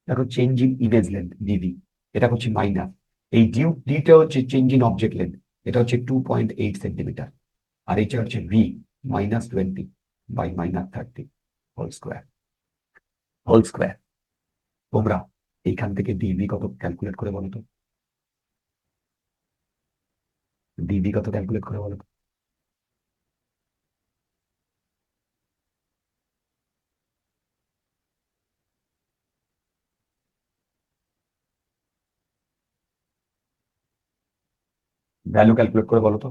দেখো change in image length d v, এটা হচ্ছে মাইনাস, এই ডিটা হচ্ছে চেঞ্জ ইন অবজেক্ট লেন্থ, এটা হচ্ছে 2.8 সেন্টিমিটার, আর এটা হচ্ছে V -20/-30 whole square, whole square. তোমরা এইখান থেকে ডিভি কত ক্যালকুলেট করে বলো তো, ডিভি কত ক্যালকুলেট করে বলো তো? ভ্যালু ক্যালকুলেট করে বলো তো।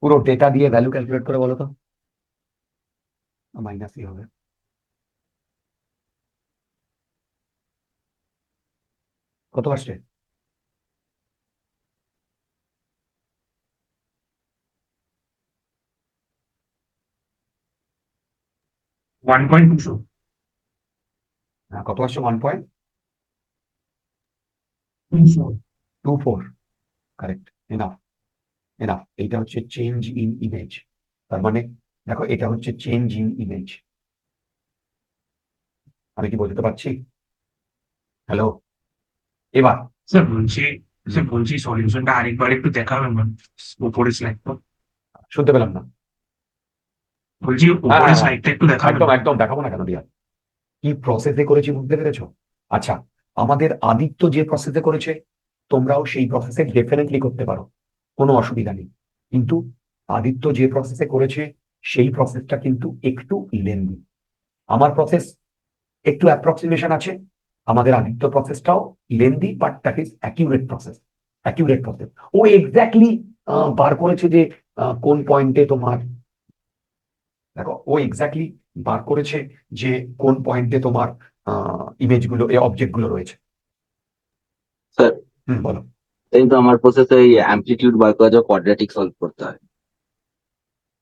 পুরো ডেটা দিয়ে ভ্যালু ক্যালকুলেট করে বলো তো। মাইনাসই হবে। কত আসছে? 1.2। কত আসছে? 1 পয়েন্ট 2 4 কারেক্ট, এনাফ এনাফ। এইটা হচ্ছে চেঞ্জ ইন ইমেজ, তার মানে দেখো এটা হচ্ছে চেঞ্জ ইন ইমেজ। আমি কি বলতে পারছি? হ্যালো, এবার স্যার বলছি সলিউশনটা আরেকবার একটু দেখাবেন মানে উপরের স্লাইডটা। শুনতে পেলাম না। বলছি হ্যাঁ উপরের হ্যাঁ হ্যাঁ, স্লাইডটা একটু দেখাবেন। একদম একদম দেখাবো না কেন দিয়া, কি প্রসেসে করেছি বুঝতে পেরেছো? আচ্ছা, আমাদের আদিত্য যে প্রসেসে করেছে তোমরাও সেই প্রসেসে ডেফিনেটলি করতে পারো, কোনো অসুবিধা নেই। কিন্তু আদিত্য যে প্রসেসে করেছে সেই প্রসেসটা কিন্তু একটু লেন্দি। আমার প্রসেস একটু অ্যাপ্রক্সিমেশন আছে, আমাদের আদিত্য প্রসেসটাও lengthy, but that is accurate process. Accurate process, ও এক্স্যাক্টলি বার করেছে যে কোন পয়েন্টে তোমার, দেখো ও এক্স্যাক্টলি বার করেছে যে কোন পয়েন্টে তোমার ইমেজগুলো, এই অবজেক্টগুলো রয়েছে। স্যার বলো। কিন্তু আমার প্রসেসে এই অ্যামপ্লিটিউড বার করা যায়, কোয়াড্রেটিক সলভ করতে হয়।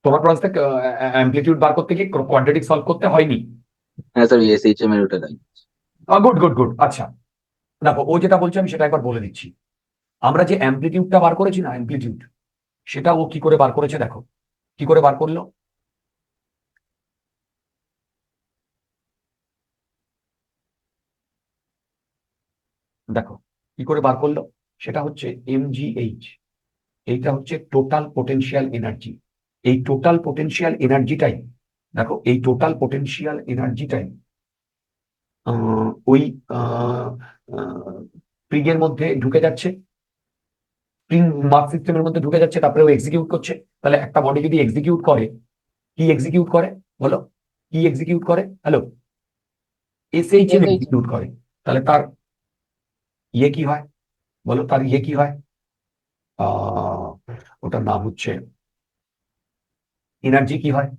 তোমার প্রসেসে অ্যামপ্লিটিউড বার করতে গিয়ে কোয়াড্রেটিক সলভ করতে হয়নি? হ্যাঁ স্যার, এসএইচএম এর ওটা নাই। Good good good. আচ্ছা, দেখো ও যেটা বলছে আমি সেটা একবার বলে দিচ্ছি। আমরা যে অ্যামপ্লিটিউডটা বার করেছি না, অ্যামপ্লিটিউড, সেটা ও কি করে বার করেছে দেখো। কি করে বার করলো, দেখো কি করে বার করলো। সেটা হচ্ছে mgh, এইটা হচ্ছে টোটাল পোটেনশিয়াল এনার্জি। এই টোটাল পোটেনশিয়াল এনার্জিটাই, দেখো এই টোটাল পোটেনশিয়াল এনার্জিটাই ওই স্প্রিং এর মধ্যে ঢুকে যাচ্ছে, স্প্রিং মাস সিস্টেমের মধ্যে ঢুকে যাচ্ছে, তারপরে ও এক্সিকিউট করছে। তাহলে একটা বডি যদি এক্সিকিউট করে, কি এক্সিকিউট করে বলো, কি এক্সিকিউট করে? হ্যালো, এসএইচএম এক্সিকিউট করে। তাহলে তার ইয়ে কি হয় বলো, তার ইয়ে কি হয়? আহ ওটার নাম হচ্ছে এনার্জি কি হয়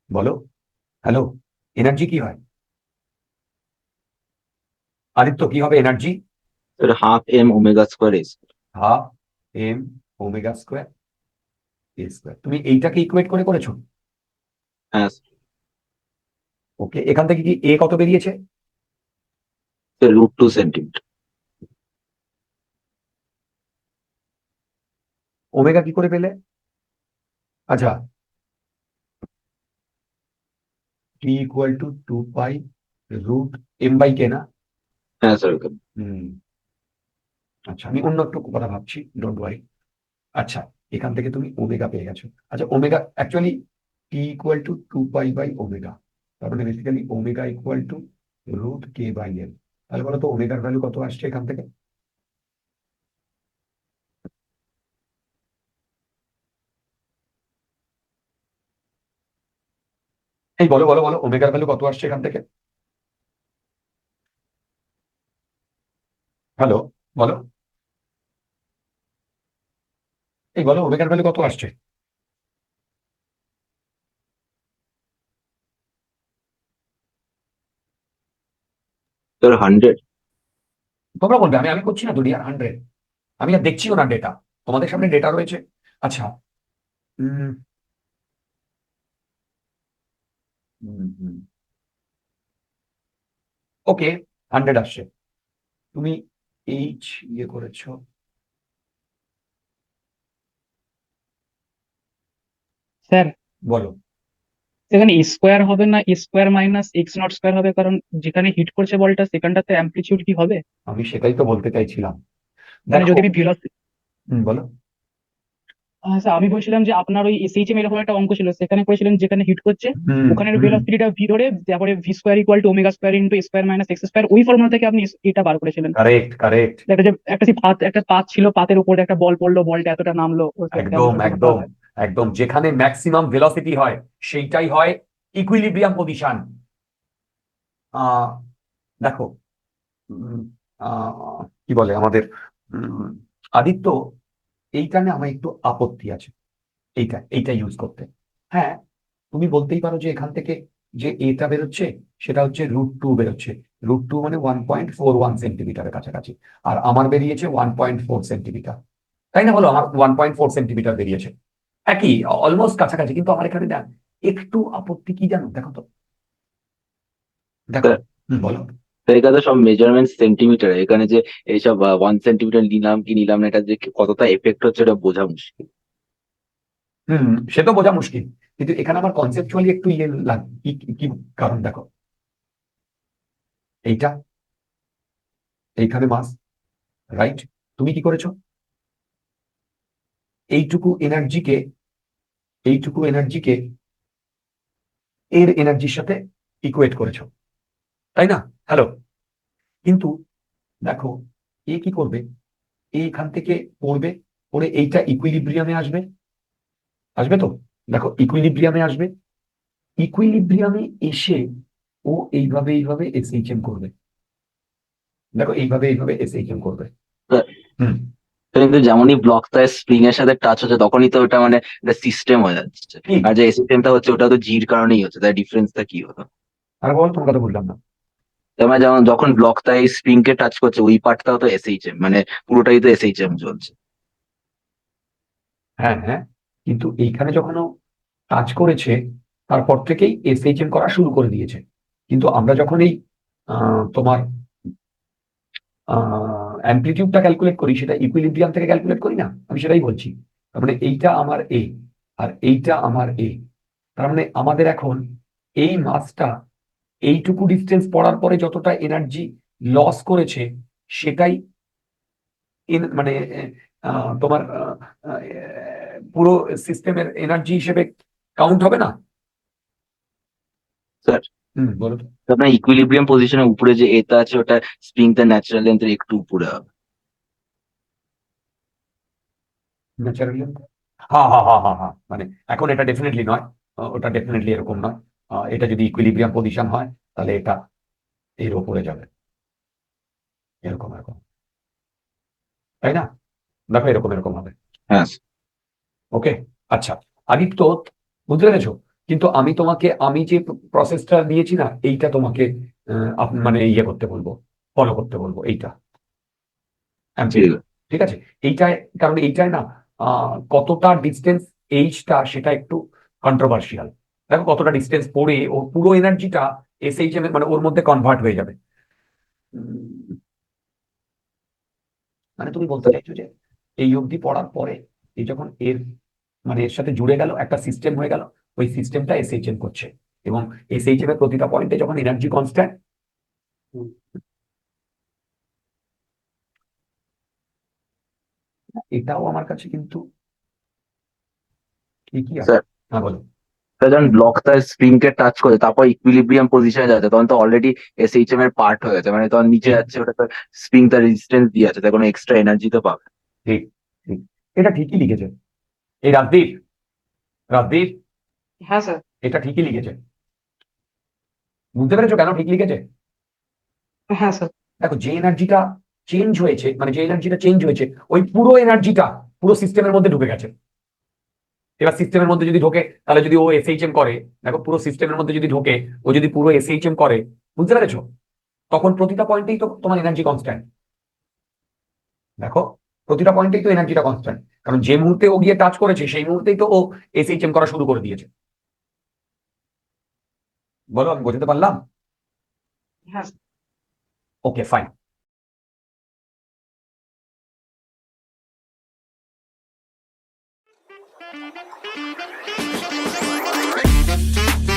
বলো। হ্যালো, এনার্জি কি হয় আদিত্য, কি হবে energy? Sir half M omega square s. Half M omega square a square. তুমি এইটাকে ইকুয়েট করে করেছো? হ্যাঁ ওকে, এখান থেকে কি এ কত বেরিয়েছে? Sir, √2 centimetre. ওমেগা কি করে পেলে? আচ্ছা, T equal to 2 pi √m/k না? হ্যাঁ স্যার। হুম, আচ্ছা আমি অন্য একটু কথা ভাবছি, ডোন্ট ওয়ারি। আচ্ছা, এখান থেকে তুমি ওমেগা পেয়ে গেছো। আচ্ছা, omega actually T equal to 2 পাই/ওমেগা, তার মানে basically omega equal to √k/l। তাহলে বলো তো ওমেগার ভ্যালু কত আসছে এখান থেকে? এই বলো বলো বলো, ওমেগার ভ্যালু কত আসছে এখান থেকে? হ্যালো, বলো, এই বলো ওমেগার ভ্যালু কত আসছে? স্যার 100। তোমরা বলবে, আমি আমি করছি না তো ডিয়ার, 100। আমি আর দেখছিও না ডেটা, তোমাদের সামনে ডেটা রয়েছে। আচ্ছা, উম, ওকে, 100 আসছে। তুমি এইচ ইয়ে করেছো, স্যার বলো। সেখানে স্কোয়ার হবে না, square minus x not square হবে, কারণ যেখানে হিট করছে বলটা সেখানটাতে অ্যামপ্লিটিউড কি হবে? আমি সেটাই তো বলতে চাইছিলাম, মানে দেখো। যদি আমি ভেলোসিটি, বলো। স্যার আমি বলছিলাম যে আপনার ওই এসএইচএম এরকম একটা অঙ্ক ছিল, সেখানে করেছিলেন যেখানে হিট করছে হুম ওখানের হুম ভেলোসিটিটা ভি ধরে, তারপরে V square equal to omega square into square minus x square, ওই ফর্মুলা থেকে আপনি এটা বার করেছিলেন। কারেক্ট কারেক্ট, একটা যে একটা সেই পাত, একটা পাত ছিল, পাতের উপরে একটা বল পড়লো, বলটা এতটা নামলো, ওর একটা একদম অঙ্ক ছিল একদম হয়। একদম, যেখানে ম্যাক্সিমাম ভেলোসিটি হয় সেইটাই হয় ইকুইলিব্রিয়াম পজিশন। দেখো, উম, কি বলে আমাদের উম, আদিত্য, এইটা নিয়ে আমার একটু আপত্তি আছে, এইটা ইউজ করতে। হ্যাঁ, তুমি বলতেই পারো যে এখান থেকে যে এটা বেরোচ্ছে সেটা হচ্ছে √2 বেরোচ্ছে। √2 মানে 1.41 সেন্টিমিটারের কাছাকাছি, আর আমার বেরিয়েছে 1.4 সেন্টিমিটার। তাই না বলো, আমার 1.4 সেন্টিমিটার বেরিয়েছে, একই অলমোস্ট কাছাকাছি। কিন্তু আমার এখানে একটু আপত্তি কি জানো, দেখো তো, দেখো। স্যার বলো। তো এখানে সব মেজারমেন্ট সেন্টিমিটার, এখানে যে এইসব 1 সেন্টিমিটার নিলাম কি নিলাম না, এটা যে কতটা এফেক্ট হচ্ছে এটা বোঝা মুশকিল। সে তো বোঝা মুশকিল, কিন্তু এখানে আমার কনসেপচুয়ালি একটু ইয়ে লাগে। কি কি কারণ দেখো, এইটা এইখানে মাস, রাইট? তুমি কি করেছো? এইটুকু এনার্জিকে এইটুকু এনার্জিকে এর এনার্জির সাথে ইকুয়েট করেছো, তাই না? হ্যালো, কিন্তু দেখো এ কি করবে, এইখান থেকে পড়বে, পড়ে এইটা ইকুইলিব্রিয়ামে আসবে, আসবে তো? দেখো ইকুইলিব্রিয়ামে আসবে, ইকুইলিব্রিয়ামে এসে ও এইভাবে এইভাবে এসএইচএম করবে। দেখো এইভাবে এইভাবে এসএইচএম করবে। হুম তো কিন্তু যেমনই ব্লকটা স্প্রিং এর সাথে টাচ হচ্ছে তখনই তো ওটা মানে একটা সিস্টেম হয়ে যাচ্ছে। কি আর যে সিস্টেমটা হচ্ছে ওটা তো জির কারণেই হচ্ছে, তার ডিফারেন্সটা কি হলো? আর বল, তোমার কথা বললাম না। তার মানে যেমন যখন ব্লকটা এই স্প্রিং কে টাচ করছে ওই পার্টটাও তো এসএইচএম, মানে পুরোটাই তো এসএইচএম চলছে। হ্যাঁ হ্যাঁ, কিন্তু এইখানে যখন ও কাজ করেছে তারপর থেকেই এসএইচএম করা শুরু করে দিয়েছে। কিন্তু আমরা যখন এই তোমার অ্যাম্প্লিটিউডটা ক্যালকুলেট করি, সেটা ইকুইলিব্রিয়াম থেকে ক্যালকুলেট করি না, আমি সেটাই বলছি। তার মানে এইটা আমার এ আর এইটা আমার এ, তার মানে আমাদের এখন এই মাসটা এইটুকু ডিস্টেন্স পড়ার পরে যতটা এনার্জি লস করেছে সেটাই মানে তোমার পুরো সিস্টেমের এনার্জি হিসেবে কাউন্ট হবে না। স্যার, বলো তো। আপনার ইকুইলিব্রিয়াম পজিশনের উপরে যে এটা আছে ওটা স্প্রিংটা ন্যাচারাল লেন্থের একটু উপরে হবে। ন্যাচারালি, হ্যাঁ হ্যাঁ হ্যাঁ হ্যাঁ হ্যাঁ, মানে এখন এটা ডেফিনেটলি নয়, ওটা ডেফিনেটলি এরকম নয়। এটা যদি ইকুইলিব্রিয়াম পজিশন হয় তাহলে এটা এর ওপরে যাবে, এরকম এরকম, তাই না? দেখো এরকম এরকম হবে। হ্যাঁ ওকে, আচ্ছা আদিত্য, বুঝতে পেরেছো? কিন্তু আমি তোমাকে, আমি যে প্রসেসটা দিয়েছি না, এইটা তোমাকে মানে ইয়ে করতে বলবো, ফলো করতে বলবো এইটা। ঠিক আছে। ঠিক আছে, এইটায়, কারণ এইটায় না কতটা ডিস্টেন্স এইচটা সেটা একটু কন্ট্রোভার্সিয়াল। দেখো কতটা ডিস্টেন্স পড়ে ওর পুরো এনার্জিটা এসএইচএম মানে ওর মধ্যে কনভার্ট হয়ে যাবে। মানে তুমি বলতে চাইছো যে এই অবধি পড়ার পরে এই যখন এর মানে এর সাথে জুড়ে গেল, একটা সিস্টেম হয়ে গেল, ওই সিস্টেমটা এসএইচএম করছে, এবং এসএইচএম এর প্রতিটা পয়েন্টে যখন এনার্জি কনস্ট্যান্ট, এটাও আমার কাছে কিন্তু ঠিকই আছে। স্যার, হ্যাঁ বলো। যখন ব্লকটা স্প্রিং কে টাচ করে তারপর ইকুইলিব্রিয়াম পজিশনে যাচ্ছে তখন তো অলরেডি এসএইচএম এর পার্ট হয়ে গেছে, মানে তখন নিচে ঠিক যাচ্ছে ওটা তো স্প্রিং তার রেজিস্ট্যান্স দিয়ে আছে, তাই কোনো এক্সট্রা এনার্জি তো পাবে। ঠিক ঠিক, এটা ঠিকই লিখেছে এই রাজদীপ। রাজদীপ, হ্যাঁ স্যার। এটা ঠিকই লিখেছে, বুঝতে পেরেছো কেন ঠিক লিখেছে? হ্যাঁ স্যার। দেখো যে এনার্জিটা চেঞ্জ হয়েছে, মানে যে এনার্জিটা চেঞ্জ হয়েছে, ওই পুরো এনার্জিটা পুরো সিস্টেমের মধ্যে ঢুকে গেছে। এবার সিস্টেমের মধ্যে যদি ঢোকে তাহলে যদি ও এসএইচএম করে, দেখো পুরো সিস্টেমের মধ্যে যদি ঢোকে, ও যদি পুরো এসএইচএম করে, বুঝতে পেরেছো? তখন প্রতিটা পয়েন্টেই তো তোমার এনার্জি কনস্ট্যান্ট। দেখো প্রতিটা পয়েন্টেই তো এনার্জিটা কনস্ট্যান্ট, কারণ যে মুহূর্তে ও গিয়ে টাচ করেছে সেই মুহূর্তেই তো ও এসএইচএম করা শুরু করে দিয়েছে। বলো, আমি বোঝাতে পারলাম? হ্যাঁ। Okay fine. Thank you.